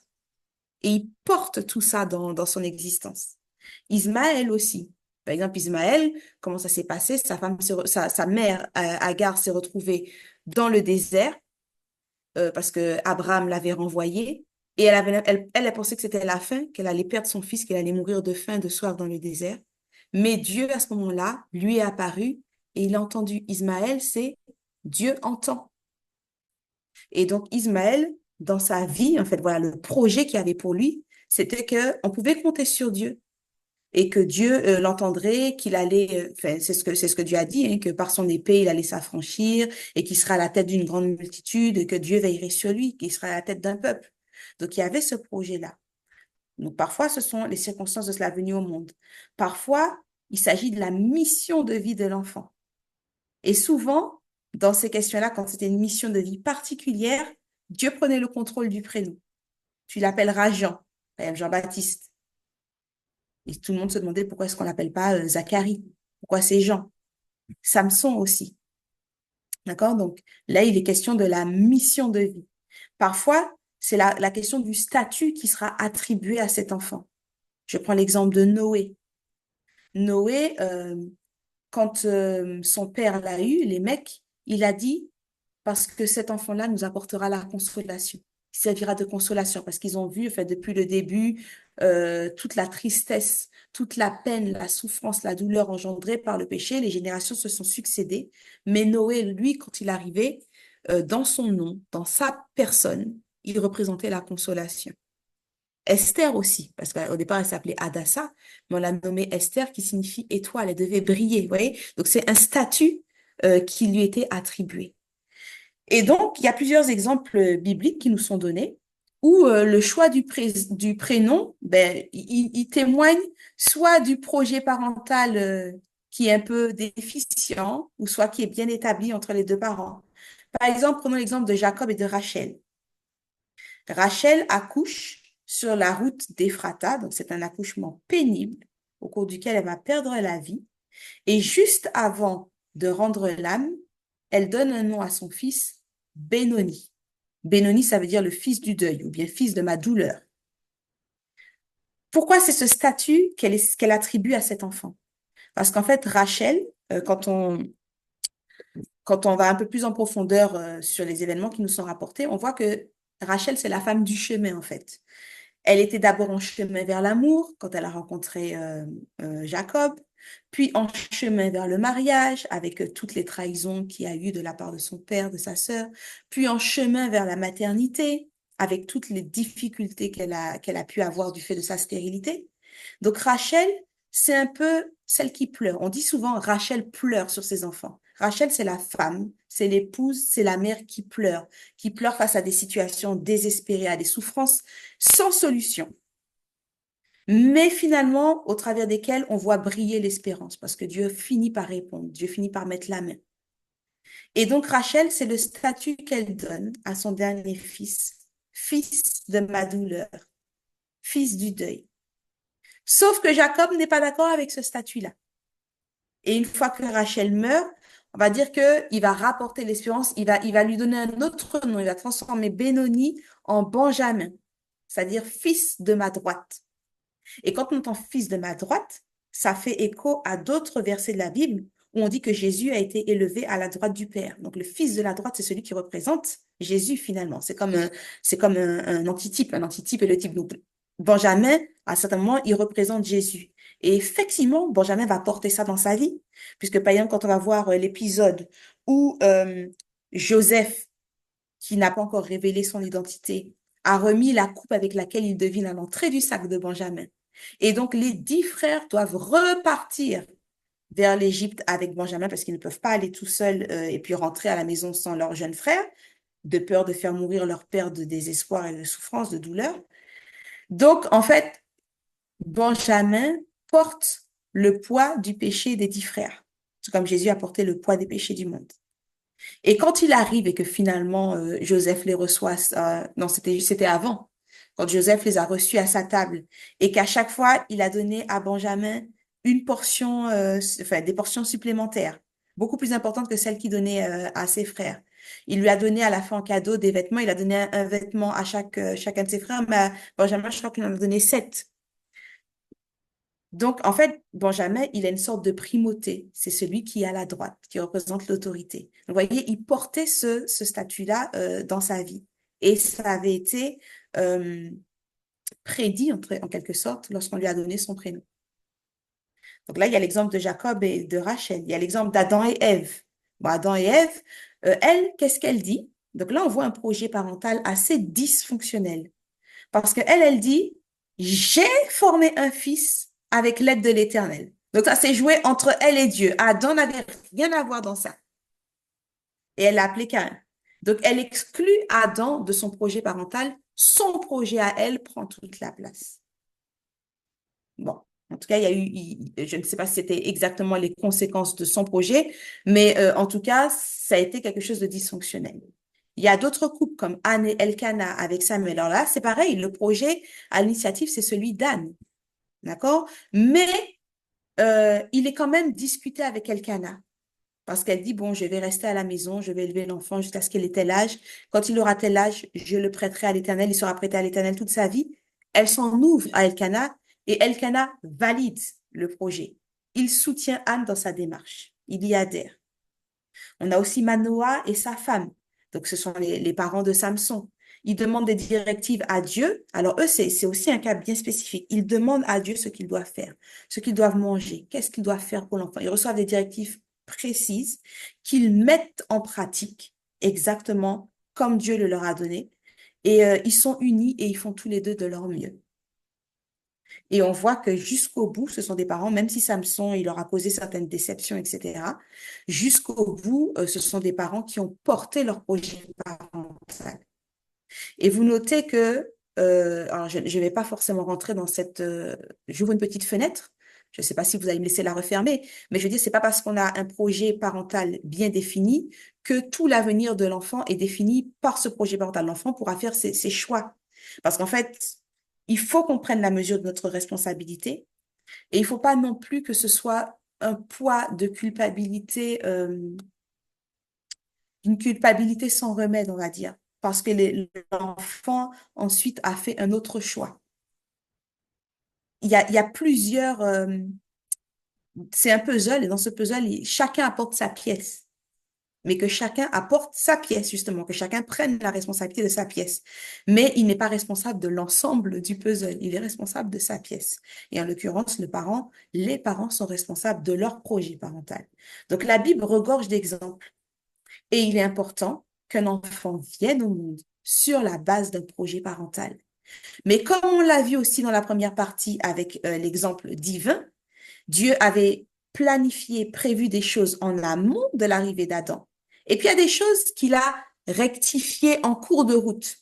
Et il porte tout ça dans son existence. Ismaël aussi. Par exemple, Ismaël, comment ça s'est passé? Sa mère, Agar, s'est retrouvée dans le désert parce que Abraham l'avait renvoyée. Et elle a pensé que c'était la fin, qu'elle allait perdre son fils, qu'elle allait mourir de faim, de soif dans le désert. Mais Dieu, à ce moment-là, lui est apparu et il a entendu Ismaël, c'est Dieu entend. Et donc, Ismaël, dans sa vie, en fait, voilà, le projet qu'il y avait pour lui, c'était qu'on pouvait compter sur Dieu et que Dieu l'entendrait, qu'il allait, enfin, c'est ce que Dieu a dit, hein, que par son épée, il allait s'affranchir et qu'il sera à la tête d'une grande multitude, et que Dieu veillerait sur lui, qu'il sera à la tête d'un peuple. Donc, il y avait ce projet-là. Donc, parfois, ce sont les circonstances de cela venue au monde. Parfois, il s'agit de la mission de vie de l'enfant. Et souvent, dans ces questions-là, quand c'était une mission de vie particulière, Dieu prenait le contrôle du prénom. Tu l'appelleras Jean, par exemple Jean-Baptiste. Et tout le monde se demandait pourquoi est-ce qu'on l'appelle pas Zacharie? Pourquoi c'est Jean? Samson aussi. D'accord? Donc là, il est question de la mission de vie. Parfois, c'est la question du statut qui sera attribué à cet enfant. Je prends l'exemple de Noé. Noé, quand son père l'a eu, les mecs, il a dit, parce que cet enfant-là nous apportera la consolation. Il servira de consolation parce qu'ils ont vu, en fait, depuis le début, toute la tristesse, toute la peine, la souffrance, la douleur engendrée par le péché. Les générations se sont succédées. Mais Noé, lui, quand il arrivait, dans son nom, dans sa personne, il représentait la consolation. Esther aussi, parce qu'au départ, elle s'appelait Hadassa, mais on l'a nommée Esther qui signifie étoile, elle devait briller, vous voyez? Donc, c'est un statut qui lui était attribué. Et donc, il y a plusieurs exemples bibliques qui nous sont donnés où le choix du prénom, ben, il témoigne soit du projet parental qui est un peu déficient, ou soit qui est bien établi entre les deux parents. Par exemple, prenons l'exemple de Jacob et de Rachel. Rachel accouche sur la route d'Éphrata, donc c'est un accouchement pénible au cours duquel elle va perdre la vie. Et juste avant de rendre l'âme, elle donne un nom à son fils, Benoni. Benoni, ça veut dire le fils du deuil ou bien fils de ma douleur. Pourquoi c'est ce statut qu'elle attribue à cet enfant? Parce qu'en fait, Rachel, quand on va un peu plus en profondeur sur les événements qui nous sont rapportés, on voit que Rachel, c'est la femme du chemin, en fait. Elle était d'abord en chemin vers l'amour quand elle a rencontré Jacob, puis en chemin vers le mariage avec toutes les trahisons qu'il y a eu de la part de son père, de sa sœur, puis en chemin vers la maternité avec toutes les difficultés qu'elle a pu avoir du fait de sa stérilité. Donc Rachel, c'est un peu celle qui pleure. On dit souvent Rachel pleure sur ses enfants. Rachel, c'est la femme, c'est l'épouse, c'est la mère qui pleure face à des situations désespérées, à des souffrances sans solution, mais finalement au travers desquelles on voit briller l'espérance, parce que Dieu finit par répondre, Dieu finit par mettre la main. Et donc Rachel, c'est le statut qu'elle donne à son dernier fils, fils de ma douleur, fils du deuil. Sauf que Jacob n'est pas d'accord avec ce statut-là. Et une fois que Rachel meurt, on va dire qu'il va rapporter l'espérance, il va lui donner un autre nom, il va transformer Bénoni en Benjamin, c'est-à-dire fils de ma droite. Et quand on entend fils de ma droite, ça fait écho à d'autres versets de la Bible où on dit que Jésus a été élevé à la droite du Père. Donc le fils de la droite, c'est celui qui représente Jésus finalement. C'est comme un antitype. Un antitype est le type. Donc Benjamin, à un certain moment, il représente Jésus. Et effectivement, Benjamin va porter ça dans sa vie, puisque par exemple, quand on va voir l'épisode où Joseph, qui n'a pas encore révélé son identité, a remis la coupe avec laquelle il devine à l'entrée du sac de Benjamin. Et donc, les 10 frères doivent repartir vers l'Égypte avec Benjamin parce qu'ils ne peuvent pas aller tout seuls et puis rentrer à la maison sans leur jeune frère, de peur de faire mourir leur père de désespoir et de souffrance, de douleur. Donc, en fait, Benjamin porte le poids du péché des 10 frères. C'est comme Jésus a porté le poids des péchés du monde. Et quand il arrive et que finalement Joseph les reçoit, non, c'était avant, quand Joseph les a reçus à sa table et qu'à chaque fois il a donné à Benjamin une portion, enfin des portions supplémentaires, beaucoup plus importantes que celles qu'il donnait à ses frères. Il lui a donné à la fin en cadeau des vêtements. Il a donné un vêtement à chacun de ses frères, mais à Benjamin, je crois qu'il en a donné 7. Donc, en fait, Benjamin, il a une sorte de primauté. C'est celui qui est à la droite, qui représente l'autorité. Vous voyez, il portait ce statut-là dans sa vie. Et ça avait été euh, prédit, en quelque sorte, lorsqu'on lui a donné son prénom. Donc là, il y a l'exemple de Jacob et de Rachel. Il y a l'exemple d'Adam et Ève. Bon, Adam et Ève, elle, qu'est-ce qu'elle dit? Donc là, on voit un projet parental assez dysfonctionnel. Parce qu'elle, elle dit, j'ai formé un fils avec l'aide de l'Éternel. Donc ça s'est joué entre elle et Dieu. Adam n'avait rien à voir dans ça. Et elle l'a appelé Caïn. Donc elle exclut Adam de son projet parental. Son projet à elle prend toute la place. Bon, en tout cas, il y a eu, je ne sais pas si c'était exactement les conséquences de son projet, mais en tout cas, ça a été quelque chose de dysfonctionnel. Il y a d'autres couples comme Anne et Elkanah avec Samuel. Alors là, c'est pareil, le projet à l'initiative, c'est celui d'Anne, d'accord? Mais il est quand même discuté avec Elkanah parce qu'elle dit, bon, je vais rester à la maison, je vais élever l'enfant jusqu'à ce qu'il ait tel âge. Quand il aura tel âge, je le prêterai à l'Éternel, il sera prêté à l'Éternel toute sa vie. Elle s'en ouvre à Elkanah et Elkanah valide le projet. Il soutient Anne dans sa démarche. Il y adhère. On a aussi Manoah et sa femme. Donc, ce sont les parents de Samson. Ils demandent des directives à Dieu. Alors, eux, c'est aussi un cas bien spécifique. Ils demandent à Dieu ce qu'ils doivent faire, ce qu'ils doivent manger, qu'est-ce qu'ils doivent faire pour l'enfant. Ils reçoivent des directives précises qu'ils mettent en pratique exactement comme Dieu le leur a donné. Et ils sont unis et ils font tous les deux de leur mieux. Et on voit que jusqu'au bout, ce sont des parents, même si Samson, il leur a causé certaines déceptions, etc., jusqu'au bout, ce sont des parents qui ont porté leur projet parental. Et vous notez que, alors je ne vais pas forcément rentrer dans cette, j'ouvre une petite fenêtre, je ne sais pas si vous allez me laisser la refermer, mais je veux dire, c'est pas parce qu'on a un projet parental bien défini que tout l'avenir de l'enfant est défini par ce projet parental. L'enfant pourra faire ses choix. Parce qu'en fait, il faut qu'on prenne la mesure de notre responsabilité et il ne faut pas non plus que ce soit un poids de culpabilité, une culpabilité sans remède, on va dire, parce que l'enfant ensuite a fait un autre choix. Il y a plusieurs, c'est un puzzle et dans ce puzzle, chacun apporte sa pièce. Mais que chacun apporte sa pièce, justement, que chacun prenne la responsabilité de sa pièce. Mais il n'est pas responsable de l'ensemble du puzzle, il est responsable de sa pièce. Et en l'occurrence, les parents sont responsables de leur projet parental. Donc la Bible regorge d'exemples. Et il est important qu'un enfant vienne au monde sur la base d'un projet parental. Mais comme on l'a vu aussi dans la première partie avec l'exemple divin, Dieu avait planifié, prévu des choses en amont de l'arrivée d'Adam. Et puis il y a des choses qu'il a rectifiées en cours de route.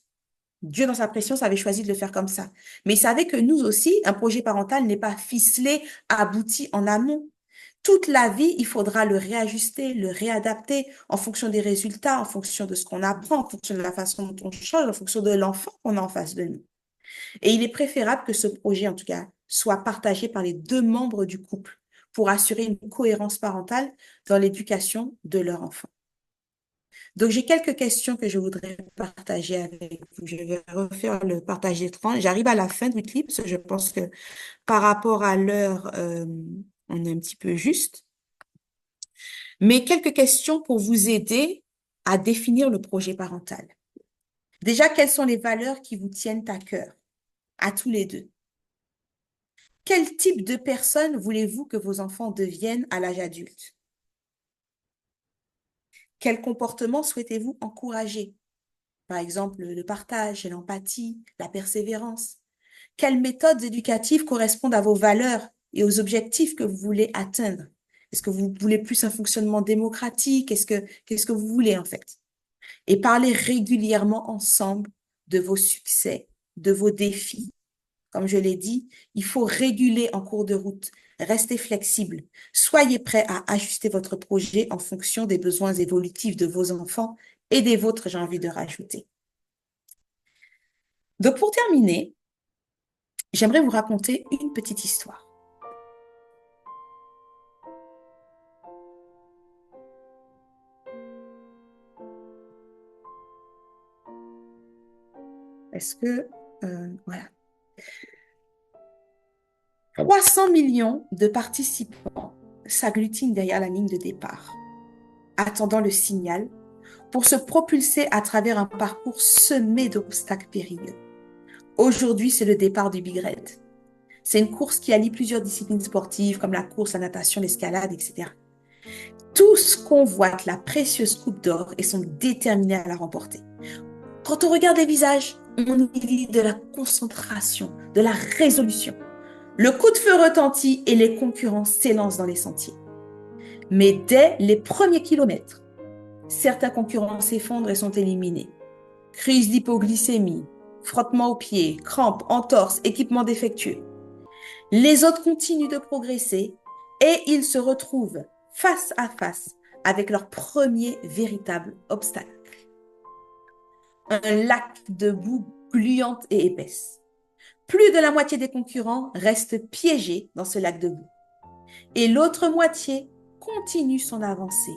Dieu, dans sa préscience, avait choisi de le faire comme ça. Mais il savait que nous aussi, un projet parental n'est pas ficelé, abouti en amont. Toute la vie, il faudra le réajuster, le réadapter en fonction des résultats, en fonction de ce qu'on apprend, en fonction de la façon dont on change, en fonction de l'enfant qu'on a en face de nous. Et il est préférable que ce projet, en tout cas, soit partagé par les deux membres du couple pour assurer une cohérence parentale dans l'éducation de leur enfant. Donc, j'ai quelques questions que je voudrais partager avec vous. Je vais refaire le partage d'écran. J'arrive à la fin du clip, parce que je pense que par rapport à l'heure, on est un petit peu juste. Mais quelques questions pour vous aider à définir le projet parental. Déjà, quelles sont les valeurs qui vous tiennent à cœur, à tous les deux? Quel type de personne voulez-vous que vos enfants deviennent à l'âge adulte? Quel comportement souhaitez-vous encourager? Par exemple, le partage, l'empathie, la persévérance. Quelles méthodes éducatives correspondent à vos valeurs et aux objectifs que vous voulez atteindre? Est-ce que vous voulez plus un fonctionnement démocratique? Qu'est-ce que vous voulez en fait? Et parlez régulièrement ensemble de vos succès, de vos défis. Comme je l'ai dit, il faut réguler en cours de route. Restez flexible. Soyez prêt à ajuster votre projet en fonction des besoins évolutifs de vos enfants et des vôtres, j'ai envie de rajouter. Donc, pour terminer, j'aimerais vous raconter une petite histoire. Est-ce que... voilà. 300 millions de participants s'agglutinent derrière la ligne de départ, attendant le signal pour se propulser à travers un parcours semé d'obstacles périlleux. Aujourd'hui, c'est le départ du Big Red. C'est une course qui allie plusieurs disciplines sportives comme la course, la natation, l'escalade, etc. Tous convoitent la précieuse coupe d'or et sont déterminés à la remporter. Quand on regarde les visages, on y lit de la concentration, de la résolution. Le coup de feu retentit et les concurrents s'élancent dans les sentiers. Mais dès les premiers kilomètres, certains concurrents s'effondrent et sont éliminés. Crise d'hypoglycémie, frottement aux pieds, crampes, entorses, équipement défectueux. Les autres continuent de progresser et ils se retrouvent face à face avec leur premier véritable obstacle. Un lac de boue gluante et épaisse. Plus de la moitié des concurrents restent piégés dans ce lac de boue. Et l'autre moitié continue son avancée,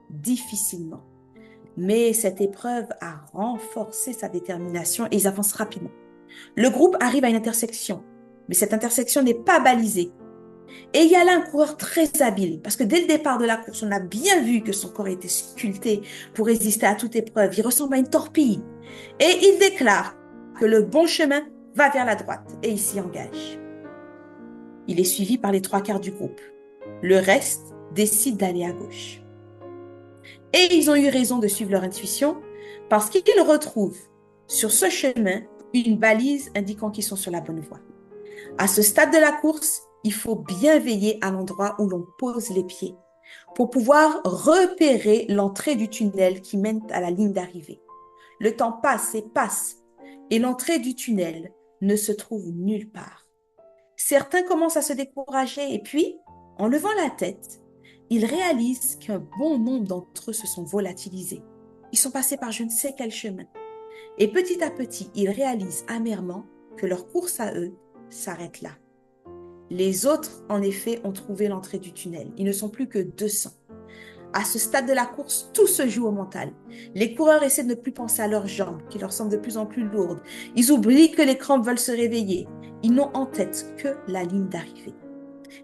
difficilement. Mais cette épreuve a renforcé sa détermination et ils avancent rapidement. Le groupe arrive à une intersection, mais cette intersection n'est pas balisée. Et il y a là un coureur très habile, parce que dès le départ de la course, on a bien vu que son corps était sculpté pour résister à toute épreuve. Il ressemble à une torpille. Et il déclare que le bon chemin va vers la droite et il s'y engage. Il est suivi par les 3/4 du groupe. Le reste décide d'aller à gauche. Et ils ont eu raison de suivre leur intuition parce qu'ils retrouvent sur ce chemin une balise indiquant qu'ils sont sur la bonne voie. À ce stade de la course, il faut bien veiller à l'endroit où l'on pose les pieds pour pouvoir repérer l'entrée du tunnel qui mène à la ligne d'arrivée. Le temps passe et passe et l'entrée du tunnel ne se trouve nulle part. Certains commencent à se décourager et puis, en levant la tête, ils réalisent qu'un bon nombre d'entre eux se sont volatilisés. Ils sont passés par je ne sais quel chemin. Et petit à petit, ils réalisent amèrement que leur course à eux s'arrête là. Les autres, en effet, ont trouvé l'entrée du tunnel. Ils ne sont plus que 200. À ce stade de la course, tout se joue au mental. Les coureurs essaient de ne plus penser à leurs jambes, qui leur semblent de plus en plus lourdes. Ils oublient que les crampes veulent se réveiller. Ils n'ont en tête que la ligne d'arrivée.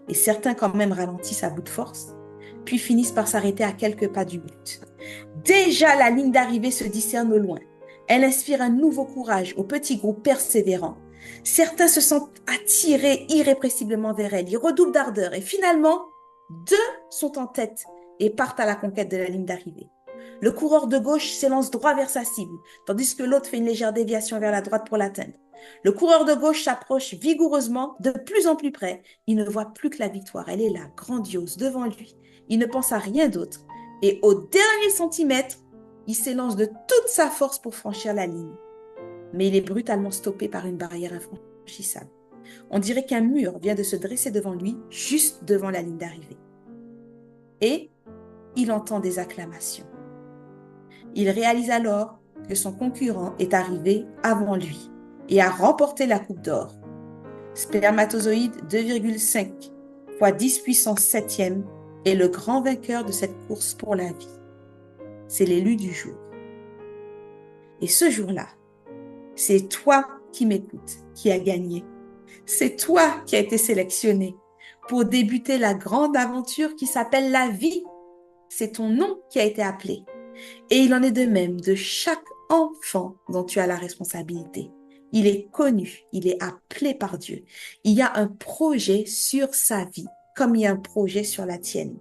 Et certains quand même ralentissent à bout de force, puis finissent par s'arrêter à quelques pas du but. Déjà, la ligne d'arrivée se discerne au loin. Elle inspire un nouveau courage au petit groupe persévérant. Certains se sentent attirés irrépressiblement vers elle. Ils redoublent d'ardeur et finalement, 2 sont en tête et partent à la conquête de la ligne d'arrivée. Le coureur de gauche s'élance droit vers sa cible, tandis que l'autre fait une légère déviation vers la droite pour l'atteindre. Le coureur de gauche s'approche vigoureusement, de plus en plus près. Il ne voit plus que la victoire. Elle est là, grandiose, devant lui. Il ne pense à rien d'autre. Et au dernier centimètre, il s'élance de toute sa force pour franchir la ligne. Mais il est brutalement stoppé par une barrière infranchissable. On dirait qu'un mur vient de se dresser devant lui, juste devant la ligne d'arrivée. et il entend des acclamations. Il réalise alors que son concurrent est arrivé avant lui et a remporté la coupe d'or. Spermatozoïde 2,5 fois 10 puissance 7e est le grand vainqueur de cette course pour la vie. C'est l'élu du jour. Et ce jour-là, c'est toi qui m'écoutes, qui as gagné. C'est toi qui as été sélectionné pour débuter la grande aventure qui s'appelle la vie. C'est ton nom qui a été appelé. Et il en est de même de chaque enfant dont tu as la responsabilité. Il est connu, il est appelé par Dieu. Il y a un projet sur sa vie, comme il y a un projet sur la tienne.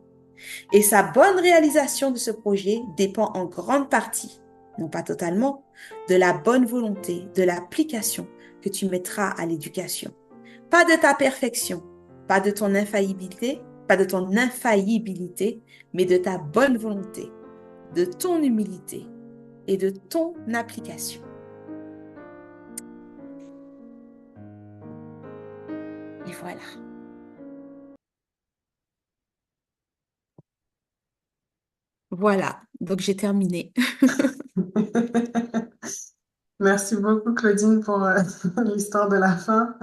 Et sa bonne réalisation de ce projet dépend en grande partie, non pas totalement, de la bonne volonté, de l'application que tu mettras à l'éducation. Pas de ta perfection, pas de ton infaillibilité, mais de ta bonne volonté, de ton humilité et de ton application. Et voilà. Voilà, donc j'ai terminé. Merci beaucoup, Claudine, pour l'histoire de la fin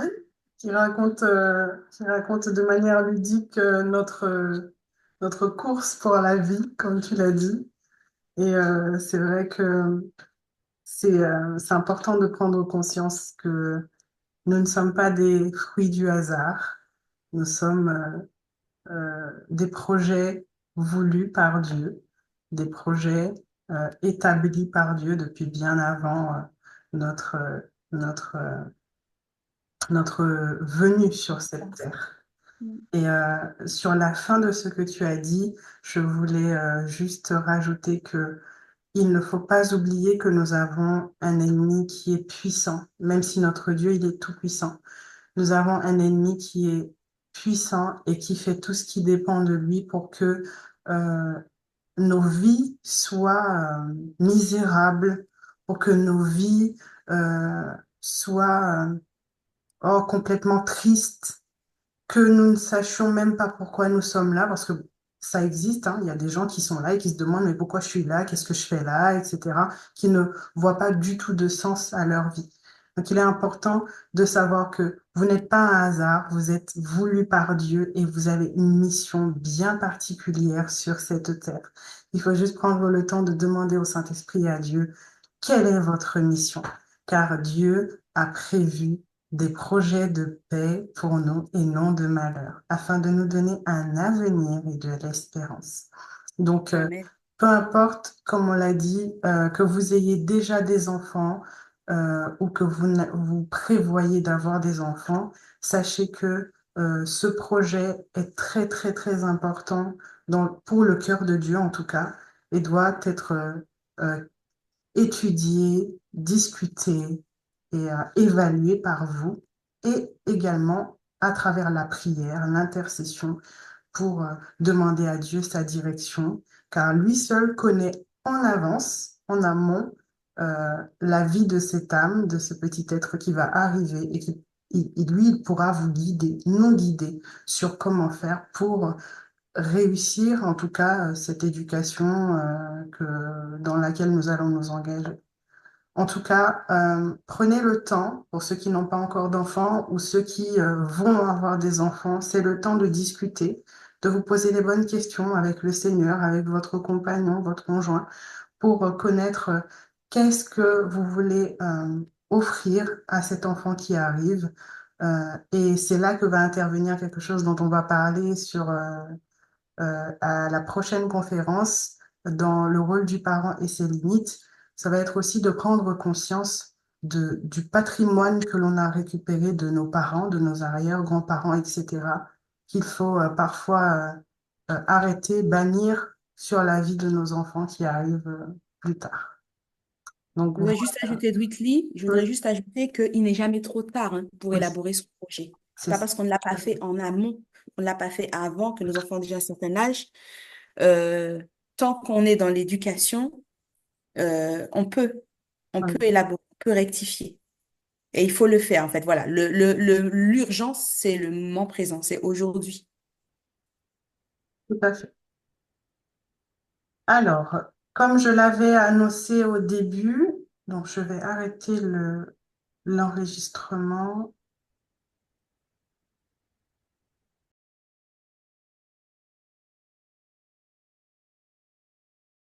qui raconte de manière ludique notre course pour la vie, comme tu l'as dit. Et c'est vrai que c'est important de prendre conscience que nous ne sommes pas des fruits du hasard. Nous sommes des projets voulus par Dieu, des projets établis par Dieu depuis bien avant notre, euh, notre, euh, notre venue sur cette terre. Et sur la fin de ce que tu as dit, je voulais juste rajouter que il ne faut pas oublier que nous avons un ennemi qui est puissant, même si notre Dieu, il est tout puissant. Nous avons un ennemi qui est puissant et qui fait tout ce qui dépend de lui pour que euh, nos vies soient misérables, pour que nos vies euh, soient complètement tristes, que nous ne sachions même pas pourquoi nous sommes là, parce que ça existe, hein. Il y a des gens qui sont là et qui se demandent mais pourquoi je suis là, qu'est-ce que je fais là, etc., qui ne voient pas du tout de sens à leur vie. Donc il est important de savoir que vous n'êtes pas un hasard, vous êtes voulu par Dieu et vous avez une mission bien particulière sur cette terre. Il faut juste prendre le temps de demander au Saint-Esprit et à Dieu, quelle est votre mission? Car Dieu a prévu des projets de paix pour nous et non de malheur, afin de nous donner un avenir et de l'espérance. Donc, Amen. peu importe, comme on l'a dit, que vous ayez déjà des enfants ou que vous prévoyez d'avoir des enfants, sachez que ce projet est très, très, très important pour le cœur de Dieu, en tout cas, et doit être euh, étudié, discuté et évalué par vous et également à travers la prière, l'intercession pour demander à Dieu sa direction, car lui seul connaît en avance, en amont, la vie de cette âme, de ce petit être qui va arriver et lui, il pourra vous guider, nous guider sur comment faire pour réussir, en tout cas, cette éducation dans laquelle nous allons nous engager. En tout cas, prenez le temps, pour ceux qui n'ont pas encore d'enfants ou ceux qui vont avoir des enfants, c'est le temps de discuter, de vous poser les bonnes questions avec le Seigneur, avec votre compagnon, votre conjoint, pour connaître qu'est-ce que vous voulez offrir à cet enfant qui arrive. Et c'est là que va intervenir quelque chose dont on va parler à la prochaine conférence dans le rôle du parent et ses limites. Ça va être aussi de prendre conscience du patrimoine que l'on a récupéré de nos parents, de nos arrière-grands-parents, etc., qu'il faut parfois arrêter, bannir sur la vie de nos enfants qui arrivent plus tard. Donc, Je voudrais juste voilà. ajouter, Dwightley, je voudrais Oui, juste ajouter qu'il n'est jamais trop tard, hein, pour oui, élaborer son projet. C'est c'est pas ça. parce qu'on ne l'a pas fait en amont, on ne l'a pas fait avant que nos enfants ont déjà un certain âge. Euh, Tant qu'on est dans l'éducation, on peut Oui, élaborer, on peut rectifier. Et il faut le faire, en fait. Voilà. L'urgence, c'est le moment présent, c'est aujourd'hui. tout à fait. Alors, comme je l'avais annoncé au début, donc je vais arrêter l'enregistrement.